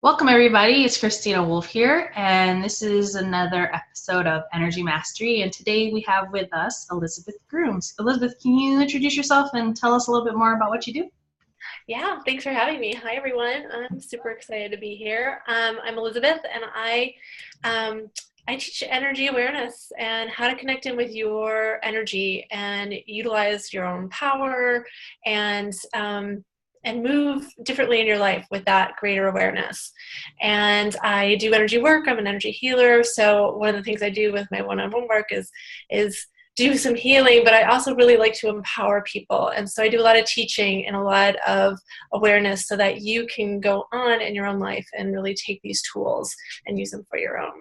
Welcome, everybody. It's Kristina Wolf here, and this is another episode of Energy Mastery. And today we have with us Elizabeth Grooms. Elizabeth, can you introduce yourself and tell us a little bit more about what you do? Yeah, thanks for having me. Hi, everyone. I'm super excited to be here. I'm Elizabeth, and I teach energy awareness and how to connect in with your energy and utilize your own power and move differently in your life with that greater awareness. And I do energy work. I'm an energy healer. So one of the things I do with my one-on-one work is do some healing, but I also really like to empower people. And so I do a lot of teaching and a lot of awareness so that you can go on in your own life and really take these tools and use them for your own.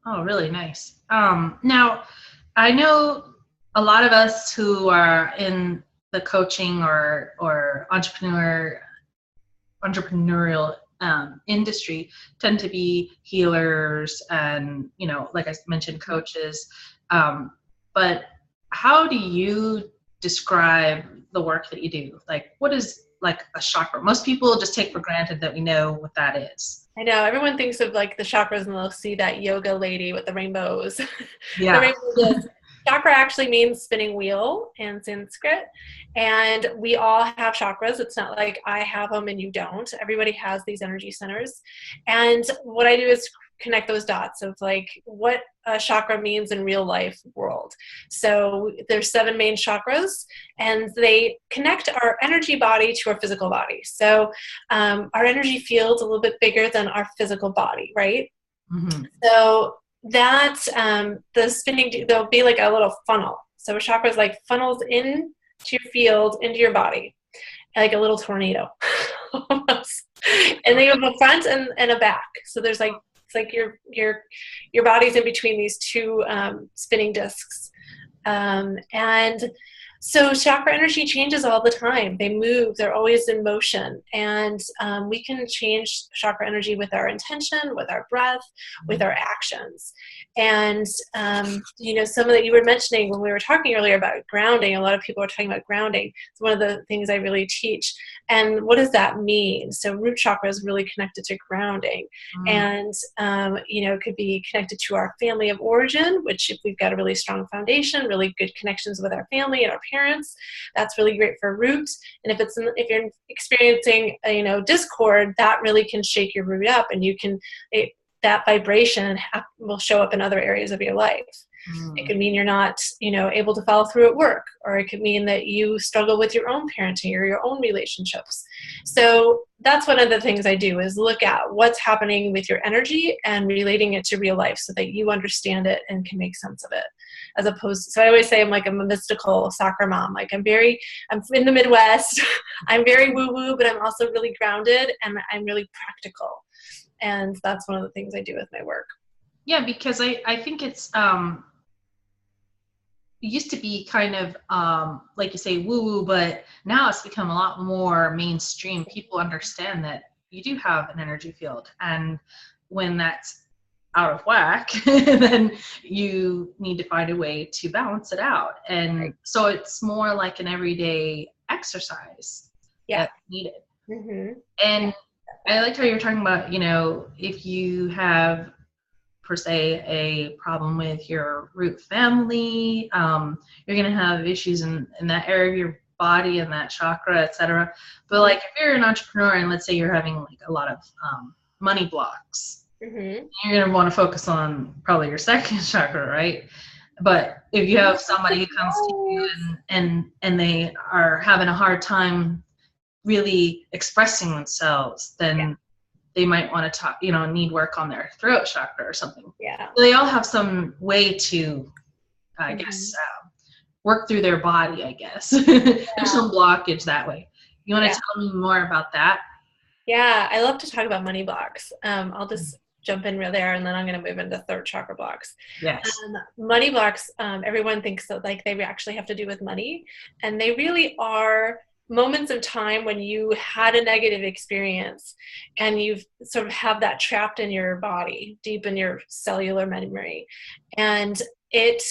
Oh, really nice. Now, I know a lot of us who are in the coaching or entrepreneurial industry tend to be healers and, like I mentioned, coaches. But how do you describe the work that you do? Like, what is like a chakra? Most people just take for granted that we know what that is. I know everyone thinks of like the chakras and they'll see that yoga lady with the rainbows. The Yeah. rainbow disc. Chakra actually means spinning wheel in Sanskrit, and we all have chakras. It's not like I have them and you don't. Everybody has these energy centers, and what I do is connect those dots of like what a chakra means in real life world. So there's 7 main chakras, and they connect our energy body to our physical body. So our energy field's a little bit bigger than our physical body, right? Mm-hmm. So that the spinning, there'll be like a little funnel. So a chakra is like funnels into your field, into your body, like a little tornado almost. And then you have a front and a back. So there's like, it's like your body's in between these two spinning discs. And so chakra energy changes all the time. They move. They're always in motion. And we can change chakra energy with our intention, with our breath, with our actions. And, some of that you were mentioning when we were talking earlier about grounding, a lot of people are talking about grounding. It's one of the things I really teach. And what does that mean? So root chakra is really connected to grounding. And, it could be connected to our family of origin, which if we've got a really strong foundation, really good connections with our family and our parents, that's really great for root. And if you're experiencing discord, that really can shake your root up, and that vibration will show up in other areas of your life. It could mean you're not, able to follow through at work, or it could mean that you struggle with your own parenting or your own relationships. So that's one of the things I do, is look at what's happening with your energy and relating it to real life so that you understand it and can make sense of it. As opposed to, so I always say I'm a mystical soccer mom. Like I'm in the Midwest, I'm very woo-woo, but I'm also really grounded and I'm really practical. And that's one of the things I do with my work. Yeah, because I think it's it used to be kind of like you say woo-woo, but now it's become a lot more mainstream. People understand that you do have an energy field, and when that's out of whack, then you need to find a way to balance it out. And so it's more like an everyday exercise that's needed. Mm-hmm. And I liked how you were talking about, if you have per se a problem with your root family, you're going to have issues in that area of your body and that chakra, etc. But like if you're an entrepreneur and let's say you're having like a lot of money blocks, you're going to want to focus on probably your second chakra, right? But if you have somebody who comes to you and they are having a hard time really expressing themselves, then they might want to talk, need work on their throat chakra or something. Yeah. So they all have some way to, I guess, work through their body, I guess. There's some blockage that way. You want to tell me more about that? Yeah, I love to talk about money blocks. I'll just jump in there, and then I'm going to move into third chakra blocks. Yes. Money blocks, everyone thinks that like they actually have to do with money, and they really are moments of time when you had a negative experience and you've sort of have that trapped in your body, deep in your cellular memory, and it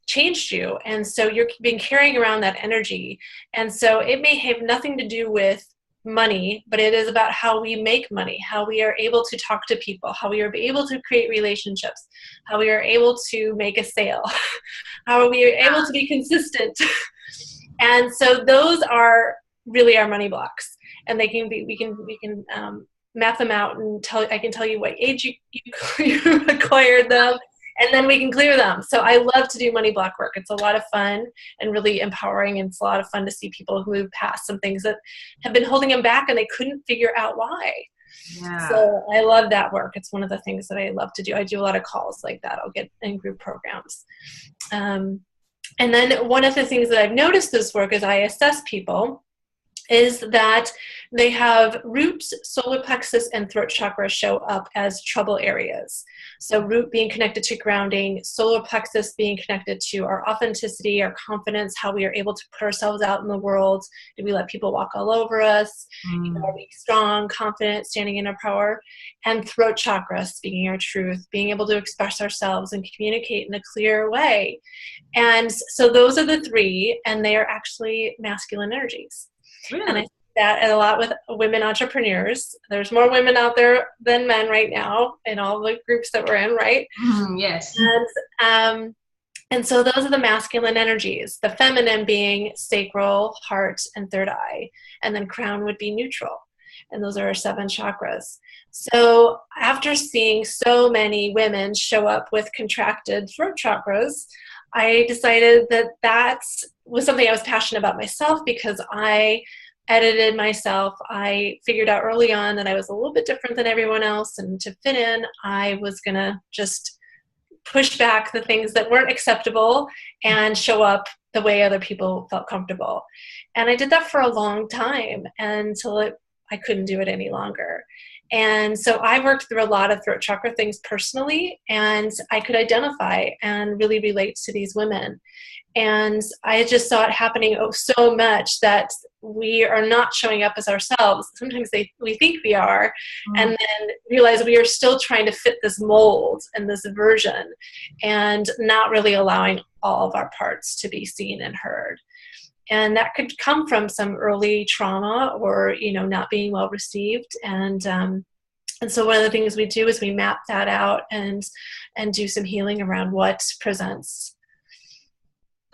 changed you. And so you're been carrying around that energy. And so it may have nothing to do with money, but it is about how we make money, how we are able to talk to people, how we are able to create relationships, how we are able to make a sale, how we are able to be consistent. And so those are really our money blocks, and they can be, we can map them out and I can tell you what age you acquired them, and then we can clear them. So I love to do money block work. It's a lot of fun and really empowering, and it's a lot of fun to see people who move past some things that have been holding them back and they couldn't figure out why. Yeah. So I love that work. It's one of the things that I love to do. I do a lot of calls like that. I'll get in group programs. And then one of the things that I've noticed this work as I assess people is that they have root, solar plexus, and throat chakra show up as trouble areas. So root being connected to grounding, solar plexus being connected to our authenticity, our confidence, how we are able to put ourselves out in the world. Do we let people walk all over us? You know, are we strong, confident, standing in our power? And throat chakra, speaking our truth, being able to express ourselves and communicate in a clear way. And so those are the three, and they are actually masculine energies. Really? And I see that a lot with women entrepreneurs. There's more women out there than men right now in all the groups that we're in, right? Yes. And so those are the masculine energies. The feminine being sacral, heart, and third eye. And then crown would be neutral. And those are our 7 chakras. So after seeing so many women show up with contracted throat chakras, I decided that was something I was passionate about myself, because I edited myself. I figured out early on that I was a little bit different than everyone else, and to fit in, I was going to just push back the things that weren't acceptable and show up the way other people felt comfortable. And I did that for a long time until I couldn't do it any longer. And so I worked through a lot of throat chakra things personally, and I could identify and really relate to these women. And I just saw it happening so much that we are not showing up as ourselves. Sometimes we think we are, and then realize we are still trying to fit this mold and this version, and not really allowing all of our parts to be seen and heard. And that could come from some early trauma, or, you know, not being well received. And so one of the things we do is we map that out and do some healing around what presents.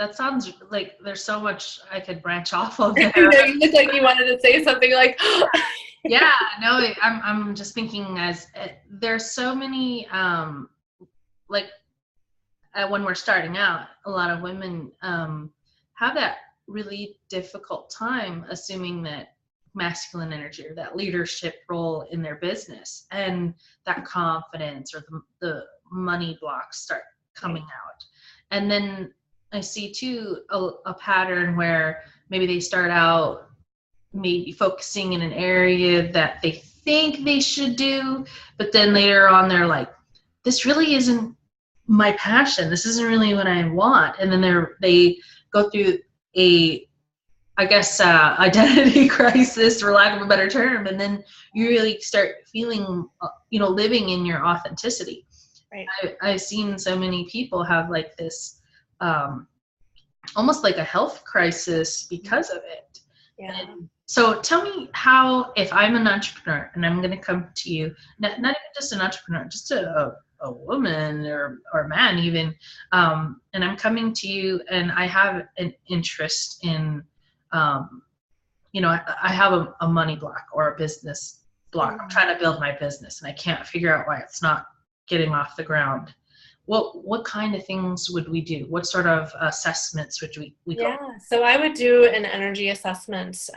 That sounds like there's so much I could branch off of there. You look like you wanted to say something like, yeah, no, I'm just thinking there's so many, when we're starting out, a lot of women have that really difficult time assuming that masculine energy or that leadership role in their business, and that confidence or the money blocks start coming out. And then I see too a pattern where maybe they start out maybe focusing in an area that they think they should do, but then later on they're like, this really isn't my passion, this isn't really what I want. And then they go through identity crisis, for lack of a better term, and then you really start feeling, living in your authenticity. Right. I've seen so many people have like this, almost like a health crisis because of it. Yeah. And so tell me how, if I'm an entrepreneur and I'm going to come to you, not even just an entrepreneur, just a woman or man even, and I'm coming to you and I have an interest in, I have a money block or a business block. I'm trying to build my business and I can't figure out why it's not getting off the ground. What kind of things would we do? What sort of assessments would we go? Yeah, so I would do an energy assessment,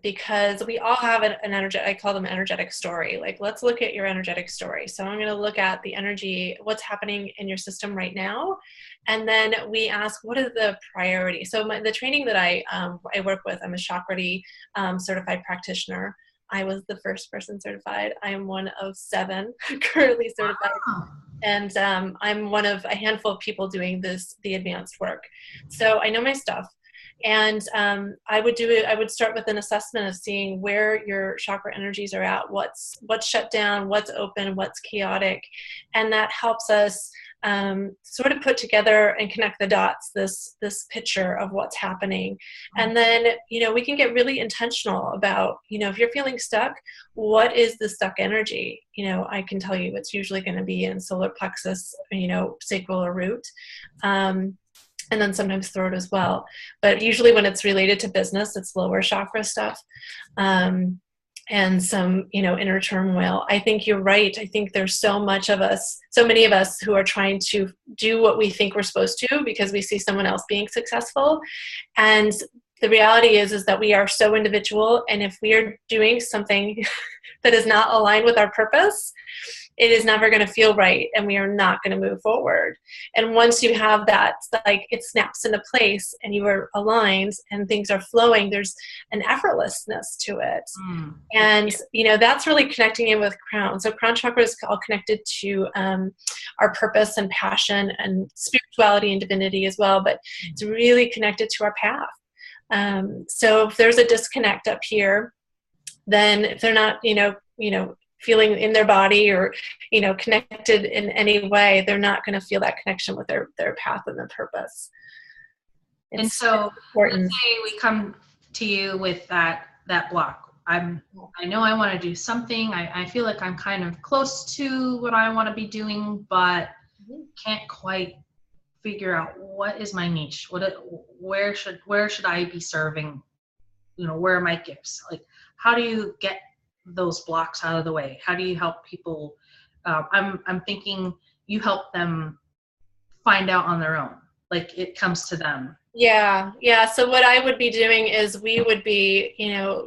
because we all have an energetic, I call them energetic story. Like, let's look at your energetic story. So I'm going to look at the energy, what's happening in your system right now. And then we ask, what are the priorities? So the training that I work with, I'm a Chakrati certified practitioner. I was the first person certified. I am one of 7 currently certified. Wow. And I'm one of a handful of people doing the advanced work. So I know my stuff. And I would start with an assessment of seeing where your chakra energies are at, what's shut down, what's open, what's chaotic. And that helps us sort of put together and connect the dots, this picture of what's happening. And then, we can get really intentional about, if you're feeling stuck, what is the stuck energy? I can tell you it's usually going to be in solar plexus, sacral or root. And then sometimes throat as well. But usually when it's related to business, it's lower chakra stuff. And some, inner turmoil. I think you're right. I think there's so many of us who are trying to do what we think we're supposed to because we see someone else being successful. And the reality is that we are so individual. And if we are doing something that is not aligned with our purpose, it is never going to feel right, and we are not going to move forward. And once you have that, like, it snaps into place and you are aligned and things are flowing, there's an effortlessness to it. And, that's really connecting in with crown. So crown chakra is all connected to our purpose and passion and spirituality and divinity as well, but it's really connected to our path. So if there's a disconnect up here, then if they're not, feeling in their body or, connected in any way, they're not going to feel that connection with their path and their purpose. And so let's say we come to you with that block. I know I want to do something. I feel like I'm kind of close to what I want to be doing, but can't quite figure out what is my niche. Where should I be serving? Where are my gifts? Like, how do you get those blocks out of the way? How do you help people? I'm thinking you help them find out on their own. Like, it comes to them. Yeah. So what I would be doing is we would be,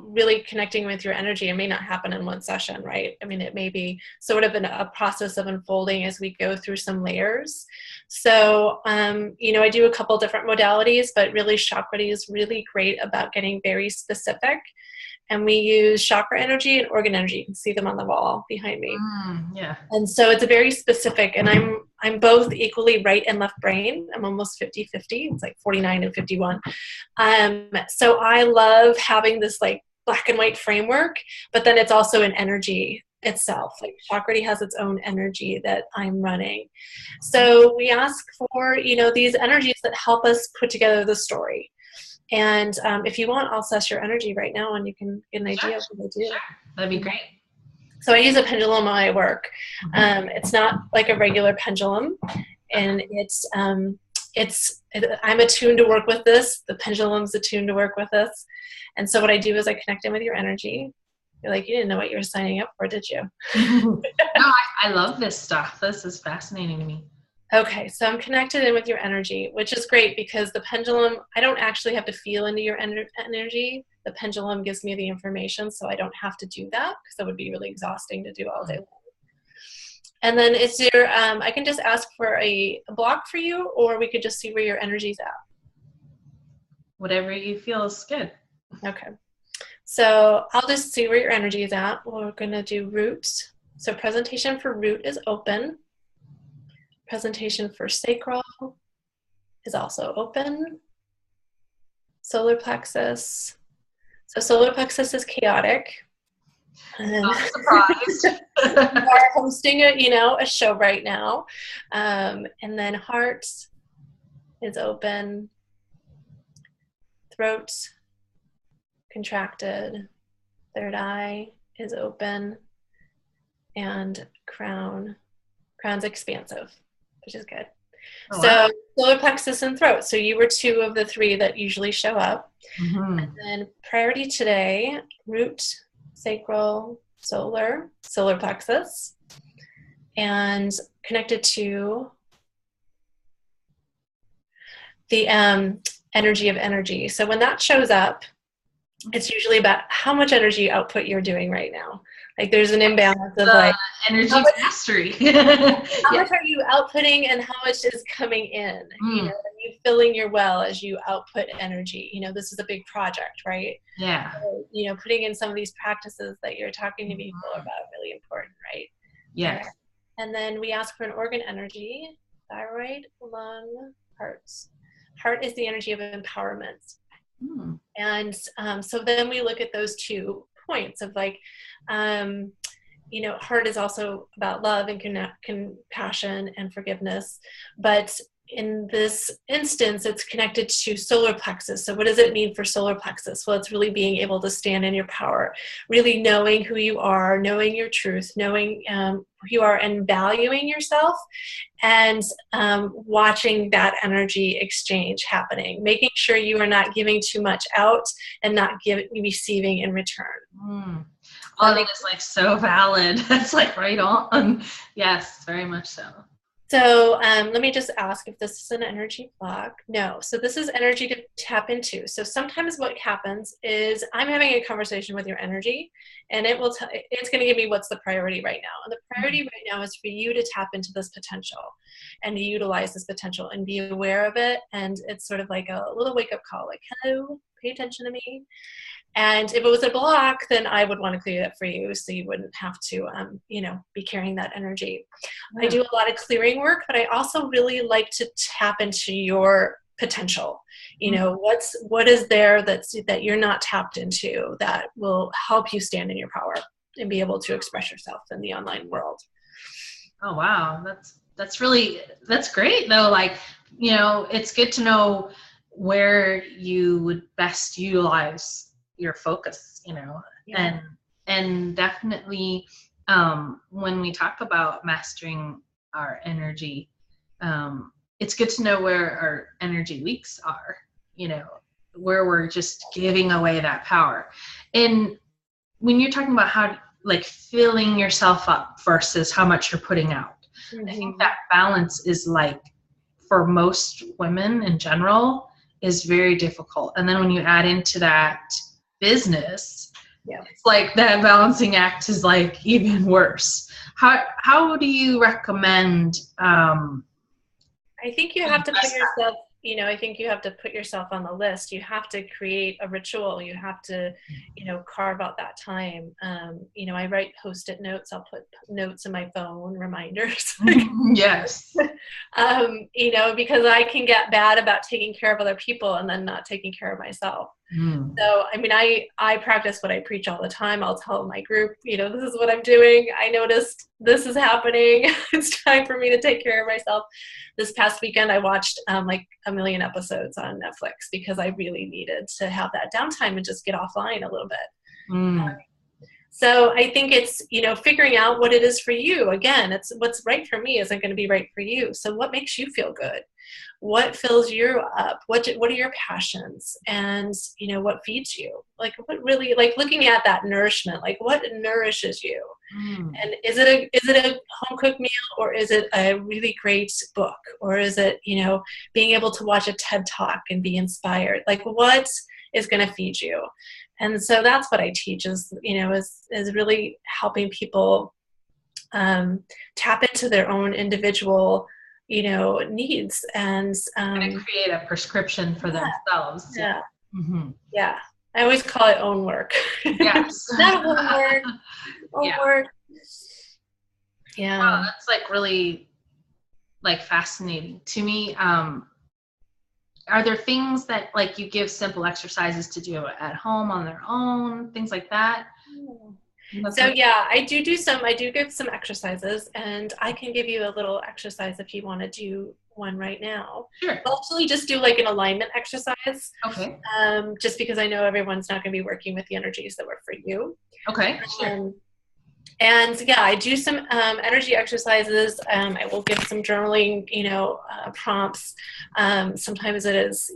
really connecting with your energy. It may not happen in one session, right? I mean, it may be sort of a process of unfolding as we go through some layers. So, I do a couple different modalities, but really Chakrati is really great about getting very specific. And we use chakra energy and organ energy. You can see them on the wall behind me. Yeah. And so it's a very specific, and I'm both equally right and left brain. I'm almost 50-50. It's like 49 and 51. So I love having this like black and white framework, but then it's also an energy itself. Like Chakrati has its own energy that I'm running. So we ask for, these energies that help us put together the story. And if you want, I'll assess your energy right now and you can get an idea of what I do. Sure. That'd be great. So I use a pendulum when I work. It's not like a regular pendulum, and I'm attuned to work with this. The pendulum's attuned to work with this. And so what I do is I connect in with your energy. You're like, you didn't know what you were signing up for, did you? No, I love this stuff. This is fascinating to me. Okay, so I'm connected in with your energy, which is great because the pendulum, I don't actually have to feel into your energy. The pendulum gives me the information, so I don't have to do that because that would be really exhausting to do all day long. And then I can just ask for a block for you, or we could just see where your energy's at. Whatever you feel is good. Okay. So I'll just see where your energy is at. We're going to do root. So presentation for root is open. Presentation for sacral is also open. Solar plexus. So solar plexus is chaotic. Not surprised. You are hosting a show right now. And then heart is open. Throat contracted. Third eye is open. And crown's expansive, which is good. Oh, so wow. Solar plexus and throat. So you were 2 of the 3 that usually show up. And then priority today, root, sacral, solar plexus, and connected to the energy of energy. So when that shows up, it's usually about how much energy output you're doing right now. Like there's an imbalance of like energy mastery. How much are you outputting and how much is coming in? Are you filling your well as you output energy? This is a big project, right? Yeah. So, putting in some of these practices that you're talking to people about really important, right? Yeah. And then we ask for an organ energy: thyroid, lung, heart. Heart is the energy of empowerment. And so then we look at those 2 points of like, heart is also about love and compassion and forgiveness. But in this instance, it's connected to solar plexus. So what does it mean for solar plexus? Well, it's really being able to stand in your power, really knowing who you are, knowing your truth, knowing who you are, and valuing yourself, and watching that energy exchange happening, making sure you are not giving too much out and not receiving in return. All of that is like so valid. That's like right on. Yes, very much so. So let me just ask if this is an energy block. No. So this is energy to tap into. So sometimes what happens is I'm having a conversation with your energy, and it's going to give me what's the priority right now. And the priority right now is for you to tap into this potential and to utilize this potential and be aware of it. And it's sort of like a little wake-up call, like, hello, pay attention to me. And if it was a block, then I would want to clear that for you, so you wouldn't have to, be carrying that energy. I do a lot of clearing work, but I also really like to tap into your potential. What is there that you're not tapped into that will help you stand in your power and be able to express yourself in the online world. Oh, wow. That's great though. Like, it's good to know where you would best utilize your focus, and definitely when we talk about mastering our energy, it's good to know where our energy leaks are, where we're just giving away that power. And when you're talking about how, like, filling yourself up versus how much you're putting out, I think that balance is, like, for most women in general, is very difficult. And then when you add into that business, it's like that balancing act is like even worse. How do you recommend I think you have to put yourself, I think you have to put yourself on the list. You have to create a ritual. You have to, carve out that time. I write Post-it notes. I'll put notes in my phone, reminders. Yes. Because I can get bad about taking care of other people and then not taking care of myself. So, I practice what I preach all the time. I'll tell my group, this is what I'm doing. I noticed this is happening. It's time for me to take care of myself. This past weekend, I watched like 1 million episodes on Netflix because I really needed to have that downtime and just get offline a little bit. So I think it's, figuring out what it is for you. Again, it's what's right for me isn't going to be right for you. So what makes you feel good? What fills you up? What are your passions? And, what feeds you? Like, what really, like, looking at that nourishment, like, what nourishes you? And is it a home cooked meal, or is it a really great book? Or is it, being able to watch a TED Talk and be inspired? Like, what is going to feed you? And so that's what I teach is really helping people tap into their own individual, needs and create a prescription for themselves. Yeah. Mm-hmm. Yeah. I always call it own work. Yes. Not homework. Own work. Yeah. Wow, that's like really like fascinating to me. Are there things that, like, you give simple exercises to do at home on their own, things like that? So yeah, I do give some exercises, and I can give you a little exercise if you want to do one right now. Sure. I'll actually just do like an alignment exercise. Okay. Just because I know everyone's not going to be working with the energies that work for you. Okay. Sure. And yeah, I do some energy exercises. I will give some journaling, prompts. Sometimes it is,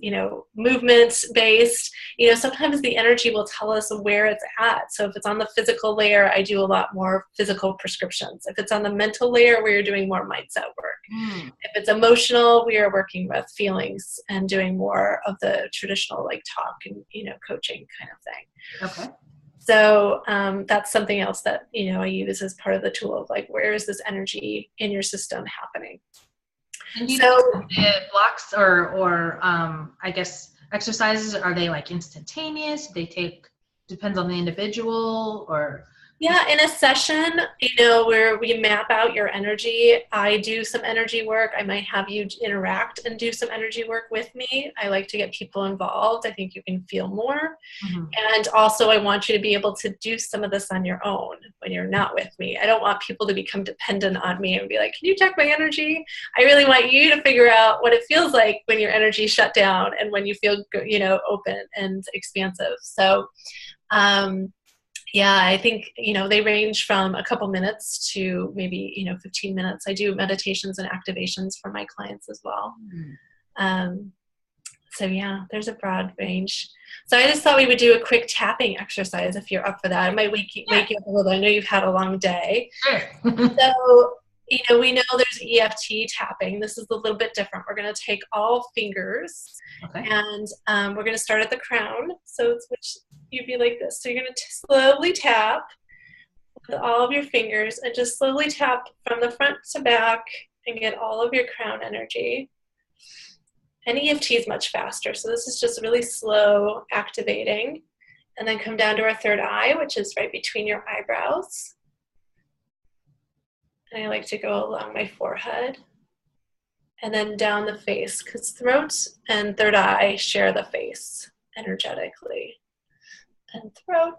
movement based. Sometimes the energy will tell us where it's at. So if it's on the physical layer, I do a lot more physical prescriptions. If it's on the mental layer, we're doing more mindset work. If it's emotional, we are working with feelings and doing more of the traditional, like, talk and, coaching kind of thing. Okay. So that's something else that, I use as part of the tool of, like, where is this energy in your system happening? And the blocks or I guess exercises, are they like instantaneous? Depends on the individual, or Yeah, in a session, where we map out your energy, I do some energy work. I might have you interact and do some energy work with me. I like to get people involved. I think you can feel more. Mhm. And also, I want you to be able to do some of this on your own when you're not with me. I don't want people to become dependent on me and be like, can you check my energy? I really want you to figure out what it feels like when your energy shut down and when you feel, open and expansive. So, yeah, I think, they range from a couple minutes to maybe, 15 minutes. I do meditations and activations for my clients as well. Um, so yeah, there's a broad range. So I just thought we would do a quick tapping exercise if you're up for that. It might wake you up a little. I know you've had a long day. Sure. So, we know there's EFT tapping. This is a little bit different. We're going to take all fingers Okay. and we're going to start at the crown. So you'd be like this. So you're going to slowly tap with all of your fingers and just slowly tap from the front to back and get all of your crown energy. And EFT is much faster. So this is just really slow activating. And then come down to our third eye, which is right between your eyebrows. And I like to go along my forehead. And then down the face, because throat and third eye share the face energetically. And throat.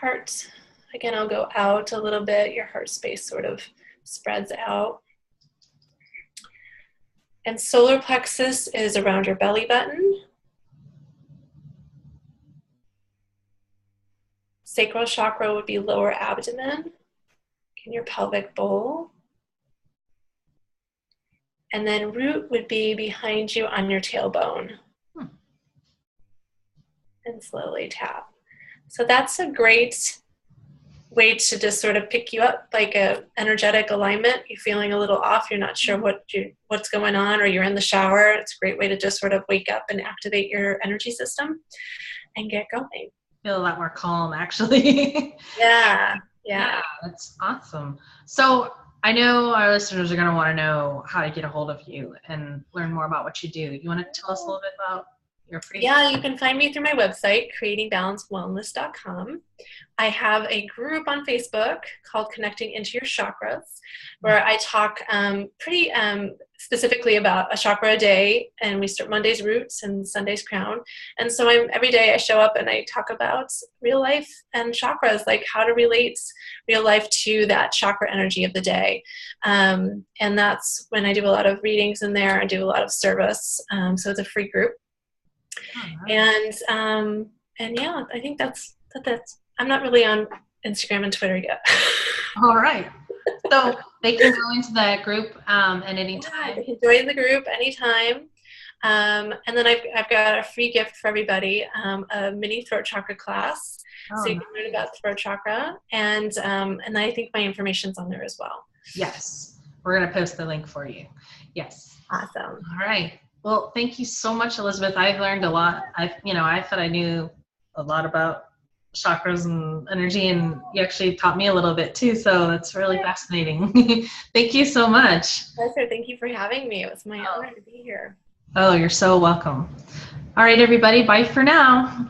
Heart. Again, I'll go out a little bit. Your heart space sort of spreads out. And solar plexus is around your belly button. Sacral chakra would be lower abdomen in your pelvic bowl. And then root would be behind you on your tailbone. And slowly tap. So that's a great way to just sort of pick you up, like a energetic alignment. You're feeling a little off, you're not sure what's going on, or you're in the shower. It's a great way to just sort of wake up and activate your energy system and get going. Feel a lot more calm, actually. Yeah. That's awesome. So I know our listeners are going to want to know how to get a hold of you and learn more about what you do. You want to tell us a little bit about your free? Yeah, you can find me through my website, creatingbalancedwellness.com. I have a group on Facebook called Connecting Into Your Chakras, where I talk pretty specifically about a chakra a day, and we start Monday's roots and Sunday's crown. And so every day I show up and I talk about real life and chakras, like how to relate real life to that chakra energy of the day. And that's when I do a lot of readings in there. I do a lot of service. So it's a free group. And yeah, I think that's. I'm not really on Instagram and Twitter yet. All right. So they can go into that group at any time. Yeah, they can join the group anytime. And then I've got a free gift for everybody, a mini throat chakra class. So you can learn about throat chakra, and I think my information's on there as well. Yes, we're gonna post the link for you. Yes. Awesome. All right. Well, thank you so much, Elizabeth. I've learned a lot. I thought I knew a lot about chakras and energy, and you actually taught me a little bit too, so that's really fascinating. Thank you so much. Pleasure. Thank you for having me. It was my honor to be here. Oh, you're so welcome. All right, everybody, bye for now.